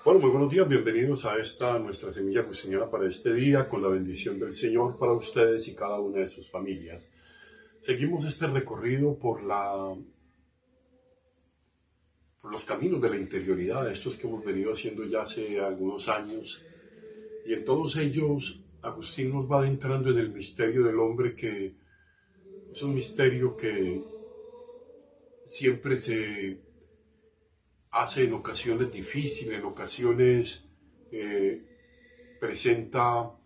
Bueno, muy buenos días, bienvenidos a esta nuestra semilla agustiniana para este día, con la bendición del Señor para ustedes y cada una de sus familias. Seguimos este recorrido por los caminos de la interioridad, estos que hemos venido haciendo ya hace algunos años, y en todos ellos Agustín nos va adentrando en el misterio del hombre, que es un misterio que siempre se hace en ocasiones difíciles, en ocasiones presenta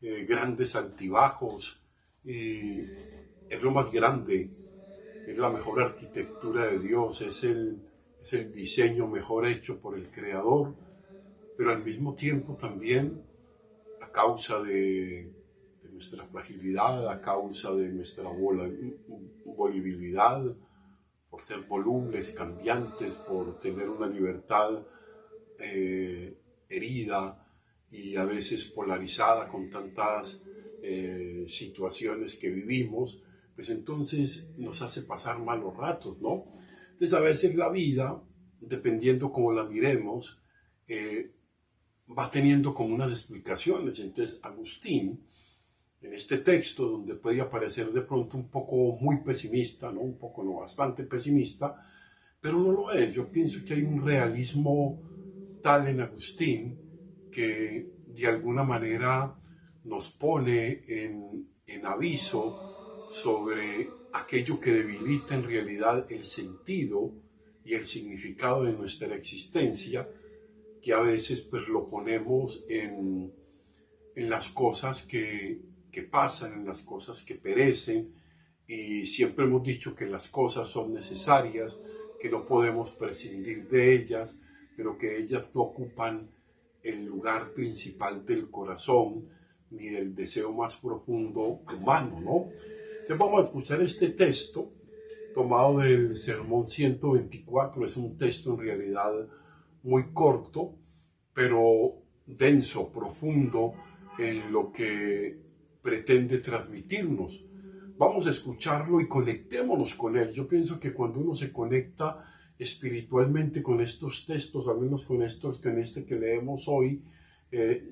grandes altibajos, y es lo más grande, es la mejor arquitectura de Dios, es el diseño mejor hecho por el Creador, pero al mismo tiempo también, a causa de nuestra fragilidad, a causa de nuestra volatilidad, por ser volubles, cambiantes, por tener una libertad herida y a veces polarizada con tantas situaciones que vivimos, pues entonces nos hace pasar malos ratos, ¿no? Entonces a veces la vida, dependiendo cómo la miremos, va teniendo como unas explicaciones. Entonces Agustín, en este texto, donde puede aparecer de pronto un poco muy pesimista, ¿no? Un poco, no, bastante pesimista, pero no lo es. Yo pienso que hay un realismo tal en Agustín que de alguna manera nos pone en aviso sobre aquello que debilita en realidad el sentido y el significado de nuestra existencia, que a veces pues lo ponemos en las cosas que pasan, en las cosas que perecen, y siempre hemos dicho que las cosas son necesarias, que no podemos prescindir de ellas, pero que ellas no ocupan el lugar principal del corazón ni del deseo más profundo humano, ¿no? Entonces vamos a escuchar este texto tomado del Sermón 124. Es un texto en realidad muy corto, pero denso, profundo en lo que pretende transmitirnos. Vamos a escucharlo y conectémonos con él. Yo pienso que cuando uno se conecta espiritualmente con estos textos, al menos con este que leemos hoy,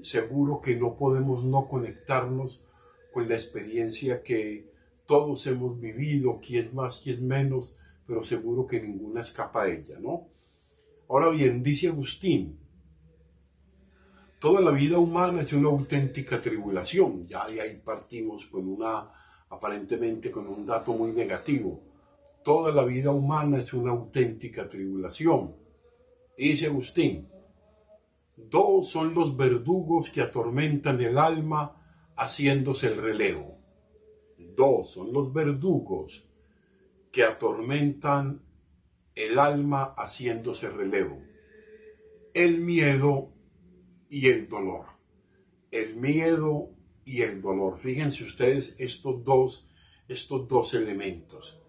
seguro que no podemos no conectarnos con la experiencia que todos hemos vivido, quién más, quién menos, pero seguro que ninguna escapa a ella, ¿no? Ahora bien, dice Agustín, toda la vida humana es una auténtica tribulación. Ya de ahí partimos aparentemente con un dato muy negativo. Toda la vida humana es una auténtica tribulación. Dice Agustín, dos son los verdugos que atormentan el alma haciéndose el relevo. Dos son los verdugos que atormentan el alma haciéndose relevo. El miedo y el dolor. El miedo y el dolor. Fíjense ustedes estos dos elementos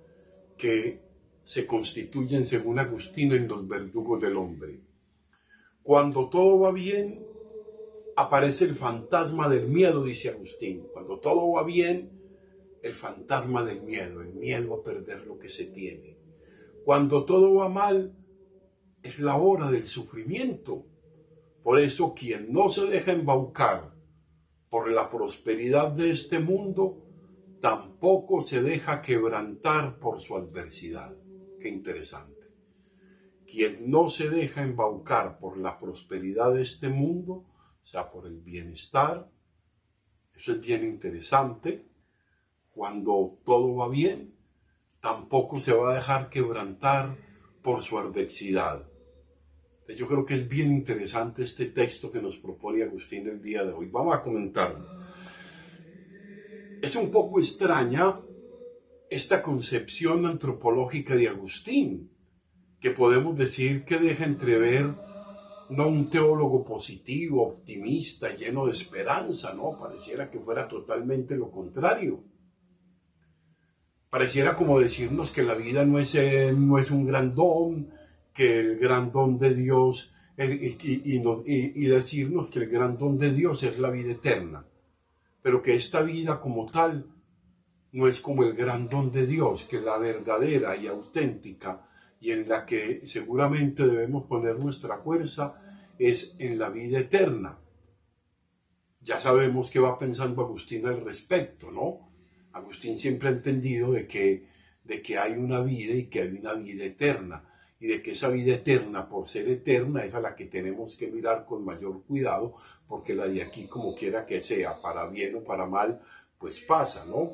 que se constituyen, según Agustín, en los verdugos del hombre. Cuando todo va bien, aparece el fantasma del miedo, dice Agustín. Cuando todo va bien, el fantasma del miedo, el miedo a perder lo que se tiene. Cuando todo va mal, es la hora del sufrimiento. Por eso, quien no se deja embaucar por la prosperidad de este mundo, tampoco se deja quebrantar por su adversidad. Qué interesante. Quien no se deja embaucar por la prosperidad de este mundo, o sea, por el bienestar, eso es bien interesante. Cuando todo va bien, tampoco se va a dejar quebrantar por su adversidad. Yo creo que es bien interesante este texto que nos propone Agustín el día de hoy. Vamos a comentarlo. Es un poco extraña esta concepción antropológica de Agustín, que podemos decir que deja entrever no un teólogo positivo, optimista, lleno de esperanza, ¿no? Pareciera que fuera totalmente lo contrario. Pareciera como decirnos que la vida no es un gran don, que el gran don de Dios, y decirnos que el gran don de Dios es la vida eterna, pero que esta vida como tal no es como el gran don de Dios, que la verdadera y auténtica, y en la que seguramente debemos poner nuestra fuerza, es en la vida eterna. Ya sabemos qué va pensando Agustín al respecto, ¿no? Agustín siempre ha entendido de que hay una vida y que hay una vida eterna, y de que esa vida eterna, por ser eterna, es a la que tenemos que mirar con mayor cuidado, porque la de aquí, como quiera que sea, para bien o para mal, pues pasa, ¿no?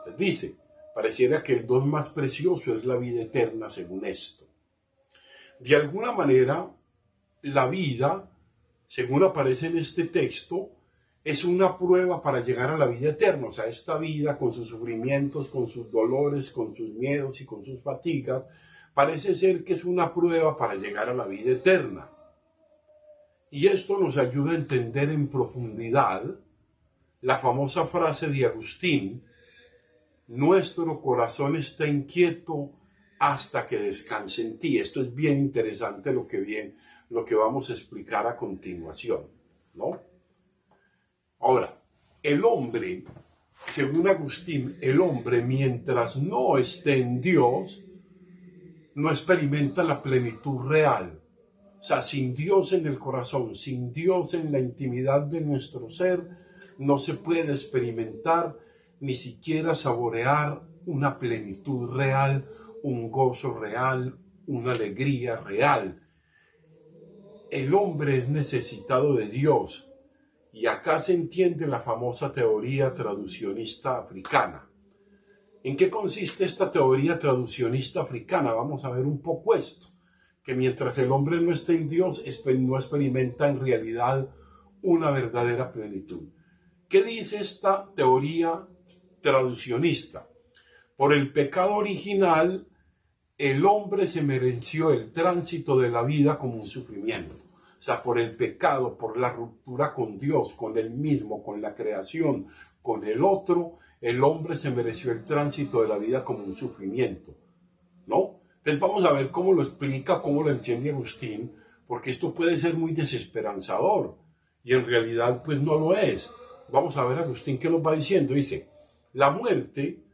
Les dice, pareciera que el don más precioso es la vida eterna según esto. De alguna manera, la vida, según aparece en este texto, es una prueba para llegar a la vida eterna. O sea, esta vida con sus sufrimientos, con sus dolores, con sus miedos y con sus fatigas, parece ser que es una prueba para llegar a la vida eterna. Y esto nos ayuda a entender en profundidad la famosa frase de Agustín: nuestro corazón está inquieto hasta que descanse en ti. Esto es bien interesante lo que vamos a explicar a continuación, ¿no? Ahora, el hombre, según Agustín, el hombre mientras no esté en Dios, no experimenta la plenitud real. O sea, sin Dios en el corazón, sin Dios en la intimidad de nuestro ser, no se puede experimentar ni siquiera saborear una plenitud real, un gozo real, una alegría real. El hombre es necesitado de Dios. Y acá se entiende la famosa teoría traduccionista africana. ¿En qué consiste esta teoría traduccionista africana? Vamos a ver un poco esto. Que mientras el hombre no esté en Dios, no experimenta en realidad una verdadera plenitud. ¿Qué dice esta teoría traduccionista? Por el pecado original, el hombre se mereció el tránsito de la vida como un sufrimiento. O sea, por el pecado, por la ruptura con Dios, con él mismo, con la creación, con el otro, el hombre se mereció el tránsito de la vida como un sufrimiento, ¿no? Entonces vamos a ver cómo lo explica, cómo lo entiende Agustín, porque esto puede ser muy desesperanzador, y en realidad pues no lo es. Vamos a ver Agustín qué nos va diciendo. Dice, la muerte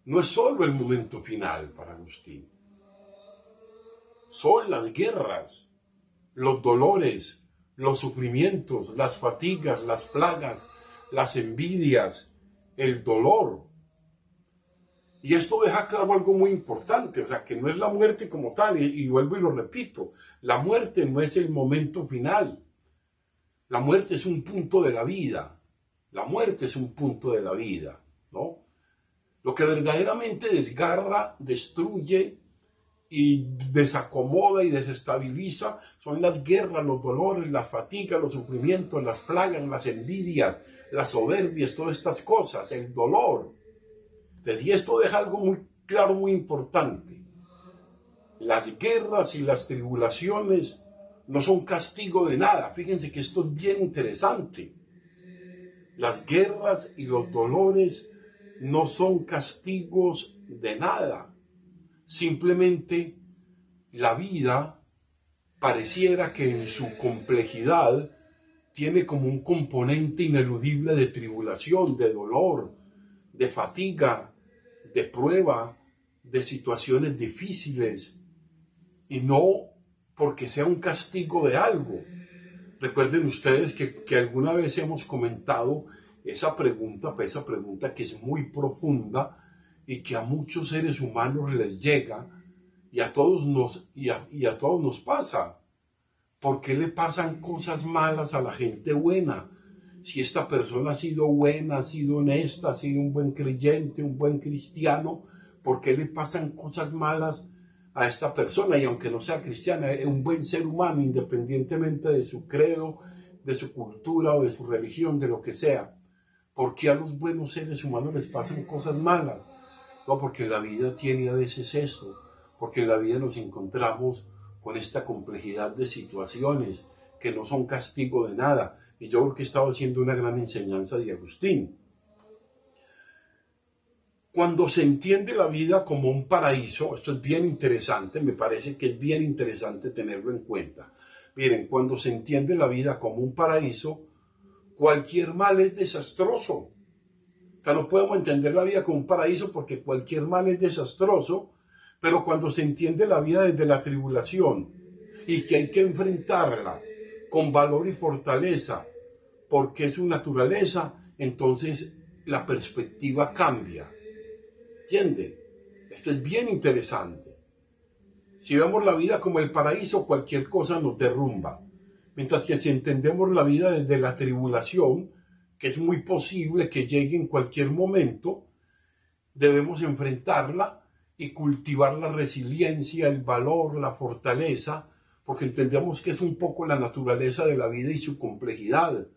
no es solo el momento final para Agustín, son las guerras, los dolores, los sufrimientos, las fatigas, las plagas, las envidias, el dolor. Y esto deja claro algo muy importante, o sea, que no es la muerte como tal, y vuelvo y lo repito, la muerte no es el momento final, la muerte es un punto de la vida, la muerte es un punto de la vida, ¿no? Lo que verdaderamente desgarra, destruye y desacomoda y desestabiliza son las guerras, los dolores, las fatigas, los sufrimientos, las plagas, las envidias, las soberbias, todas estas cosas, el dolor. Y esto deja algo muy claro, muy importante. Las guerras y las tribulaciones no son castigo de nada. Fíjense que esto es bien interesante. Las guerras y los dolores no son castigos de nada. Simplemente la vida pareciera que en su complejidad tiene como un componente ineludible de tribulación, de dolor, de fatiga, de prueba, de situaciones difíciles, y no porque sea un castigo de algo. Recuerden ustedes que alguna vez hemos comentado esa pregunta que es muy profunda y que a muchos seres humanos les llega y a todos nos pasa. ¿Por qué le pasan cosas malas a la gente buena? Si esta persona ha sido buena, ha sido honesta, ha sido un buen creyente, un buen cristiano, ¿por qué le pasan cosas malas a esta persona? Y aunque no sea cristiana, es un buen ser humano, independientemente de su credo, de su cultura o de su religión, de lo que sea. ¿Por qué a los buenos seres humanos les pasan cosas malas? No, porque la vida tiene a veces eso, porque en la vida nos encontramos con esta complejidad de situaciones que no son castigo de nada. Y yo creo que estaba haciendo una gran enseñanza de Agustín. Cuando se entiende la vida como un paraíso, esto es bien interesante, me parece que es bien interesante tenerlo en cuenta. Miren, cuando se entiende la vida como un paraíso, cualquier mal es desastroso. O sea, no podemos entender la vida como un paraíso porque cualquier mal es desastroso, pero cuando se entiende la vida desde la tribulación y que hay que enfrentarla con valor y fortaleza, porque es su naturaleza, entonces la perspectiva cambia. ¿Entiende? Esto es bien interesante. Si vemos la vida como el paraíso, cualquier cosa nos derrumba. Mientras que si entendemos la vida desde la tribulación, que es muy posible que llegue en cualquier momento, debemos enfrentarla y cultivar la resiliencia, el valor, la fortaleza, porque entendemos que es un poco la naturaleza de la vida y su complejidad.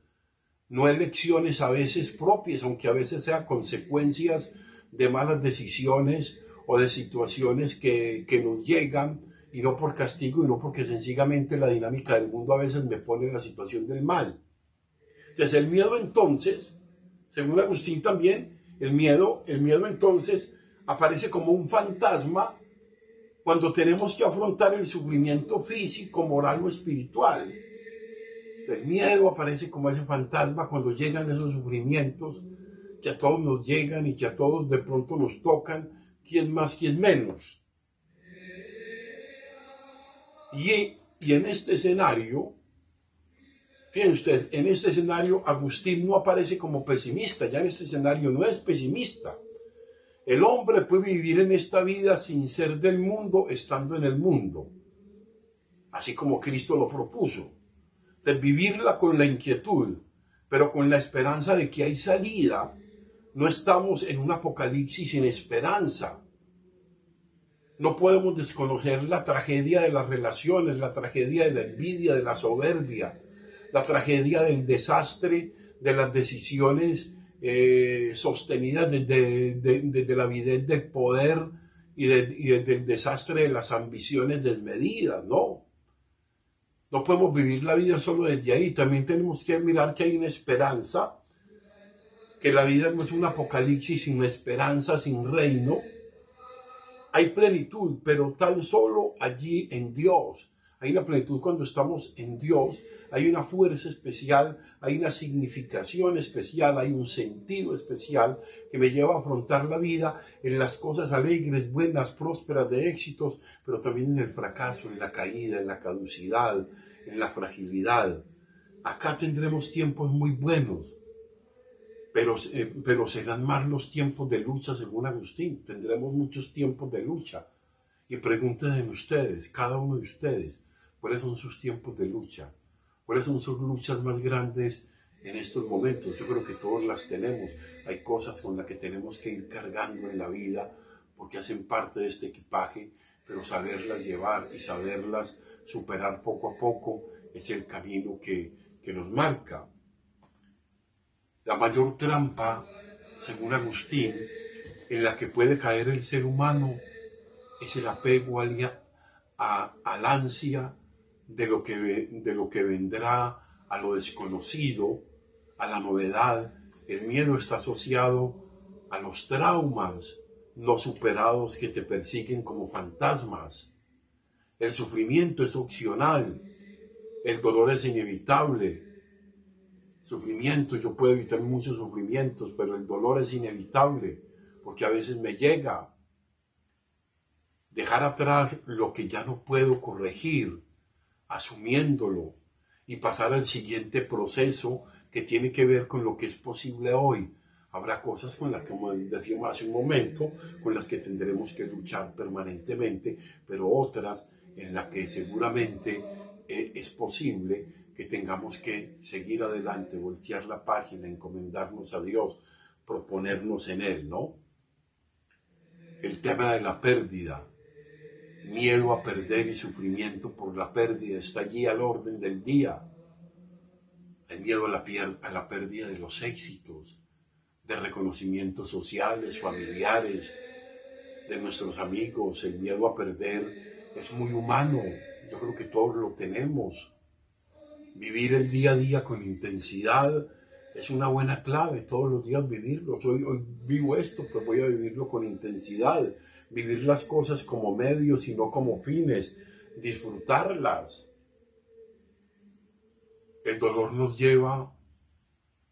No elecciones a veces propias, aunque a veces sean consecuencias de malas decisiones o de situaciones que nos llegan, y no por castigo, y no porque sencillamente la dinámica del mundo a veces me pone en la situación del mal. Entonces el miedo entonces, según Agustín también, el miedo entonces aparece como un fantasma cuando tenemos que afrontar el sufrimiento físico, moral o espiritual. El miedo aparece como ese fantasma cuando llegan esos sufrimientos que a todos nos llegan y que a todos de pronto nos tocan, quién más, quién menos. Y en este escenario, fíjense ustedes, en este escenario Agustín no aparece como pesimista, ya en este escenario no es pesimista. El hombre puede vivir en esta vida sin ser del mundo, estando en el mundo, así como Cristo lo propuso. De vivirla con la inquietud, pero con la esperanza de que hay salida. No estamos en un apocalipsis sin esperanza. No podemos desconocer la tragedia de las relaciones, la tragedia de la envidia, de la soberbia, la tragedia del desastre, de las decisiones sostenidas desde la avidez del poder y desde el desastre de las ambiciones desmedidas, ¿no? No podemos vivir la vida solo desde ahí. También tenemos que mirar que hay una esperanza, que la vida no es un apocalipsis sin esperanza, sin reino. Hay plenitud, pero tan solo allí en Dios. Hay una plenitud cuando estamos en Dios. Hay una fuerza especial, hay una significación especial, hay un sentido especial que me lleva a afrontar la vida en las cosas alegres, buenas, prósperas, de éxitos, pero también en el fracaso, en la caída, en la caducidad, en la fragilidad. Acá tendremos tiempos muy buenos, pero serán más los tiempos de lucha, según Agustín. Tendremos muchos tiempos de lucha. Y pregúntense ustedes, cada uno de ustedes, cuáles son sus tiempos de lucha, cuáles son sus luchas más grandes en estos momentos. Yo creo que todos las tenemos. Hay cosas con las que tenemos que ir cargando en la vida porque hacen parte de este equipaje, pero saberlas llevar y saberlas superar poco a poco es el camino que nos marca. La mayor trampa, según Agustín, en la que puede caer el ser humano es el apego al ansia de lo que vendrá, a lo desconocido, a la novedad. El miedo está asociado a los traumas no superados que te persiguen como fantasmas. El sufrimiento es opcional, el dolor es inevitable. Sufrimiento, yo puedo evitar muchos sufrimientos, pero el dolor es inevitable, porque a veces me llega. Dejar atrás lo que ya no puedo corregir, asumiéndolo, y pasar al siguiente proceso que tiene que ver con lo que es posible hoy. Habrá cosas con las que, como decíamos hace un momento, con las que tendremos que luchar permanentemente, pero otras en las que seguramente es posible que tengamos que seguir adelante, voltear la página, encomendarnos a Dios, proponernos en Él, ¿no? El tema de la pérdida, miedo a perder y sufrimiento por la pérdida está allí al orden del día. El miedo a la pérdida de los éxitos, de reconocimientos sociales, familiares, de nuestros amigos. El miedo a perder es muy humano. Yo creo que todos lo tenemos. Vivir el día a día con intensidad es una buena clave, todos los días vivirlo. Hoy vivo esto, pues voy a vivirlo con intensidad. Vivir las cosas como medios y no como fines. Disfrutarlas. El dolor nos lleva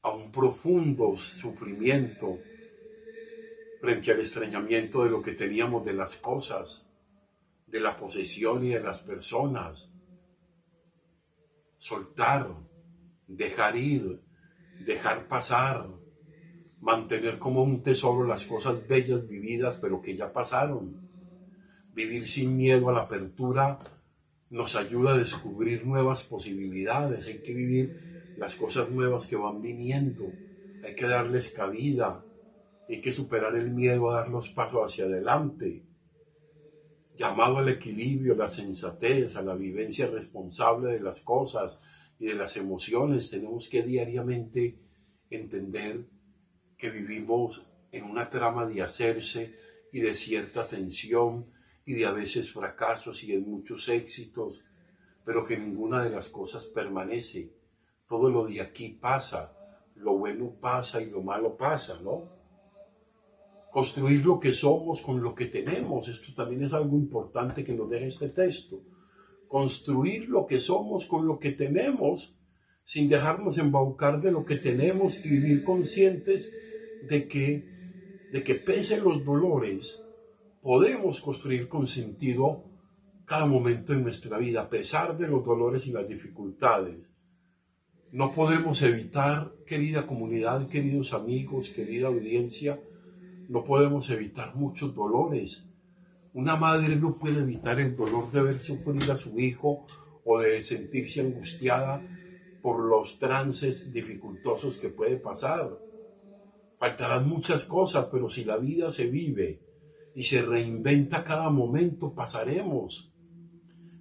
a un profundo sufrimiento frente al extrañamiento de lo que teníamos, de las cosas, de la posesión y de las personas. soltar, dejar ir, dejar pasar, mantener como un tesoro las cosas bellas vividas pero que ya pasaron. Vivir sin miedo a la apertura nos ayuda a descubrir nuevas posibilidades. Hay que vivir las cosas nuevas que van viniendo. Hay que darles cabida. Hay que superar el miedo a dar los pasos hacia adelante. Llamado al equilibrio, a la sensatez, a la vivencia responsable de las cosas y de las emociones, tenemos que diariamente entender que vivimos en una trama de hacerse y de cierta tensión y de a veces fracasos y de muchos éxitos, pero que ninguna de las cosas permanece. Todo lo de aquí pasa, lo bueno pasa y lo malo pasa, ¿no? Construir lo que somos con lo que tenemos, esto también es algo importante que nos deja este texto. Construir lo que somos con lo que tenemos, sin dejarnos embaucar de lo que tenemos y vivir conscientes de que pese los dolores, podemos construir con sentido cada momento de nuestra vida, a pesar de los dolores y las dificultades. No podemos evitar, querida comunidad, queridos amigos, querida audiencia, no podemos evitar muchos dolores. Una madre no puede evitar el dolor de ver sufrir a su hijo o de sentirse angustiada por los trances dificultosos que puede pasar. Faltarán muchas cosas, pero si la vida se vive y se reinventa cada momento, pasaremos.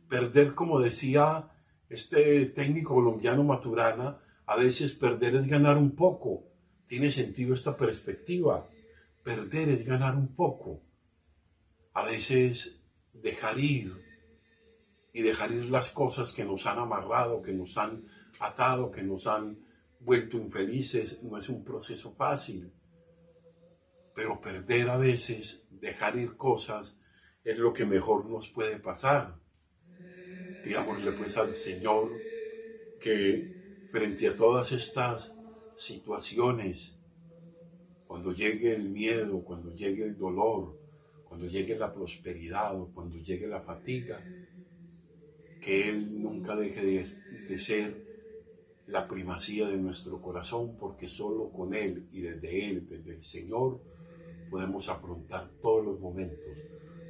Perder, como decía este técnico colombiano Maturana, a veces perder es ganar un poco. Tiene sentido esta perspectiva. Perder es ganar un poco. A veces dejar ir y dejar ir las cosas que nos han amarrado, que nos han atado, que nos han vuelto infelices, no es un proceso fácil. Pero perder a veces, dejar ir cosas, es lo que mejor nos puede pasar. Digámosle pues al Señor que frente a todas estas situaciones, cuando llegue el miedo, cuando llegue el dolor, cuando llegue la prosperidad o cuando llegue la fatiga, que Él nunca deje de ser la primacía de nuestro corazón, porque solo con Él y desde Él, desde el Señor, podemos afrontar todos los momentos,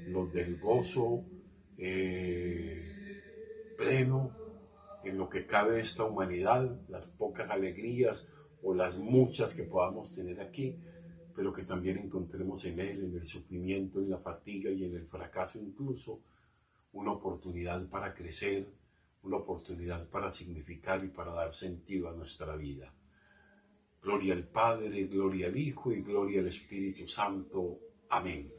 los del gozo pleno, en lo que cabe esta humanidad, las pocas alegrías o las muchas que podamos tener aquí, pero que también encontremos en Él, en el sufrimiento, en la fatiga y en el fracaso incluso, una oportunidad para crecer, una oportunidad para significar y para dar sentido a nuestra vida. Gloria al Padre, gloria al Hijo y gloria al Espíritu Santo. Amén.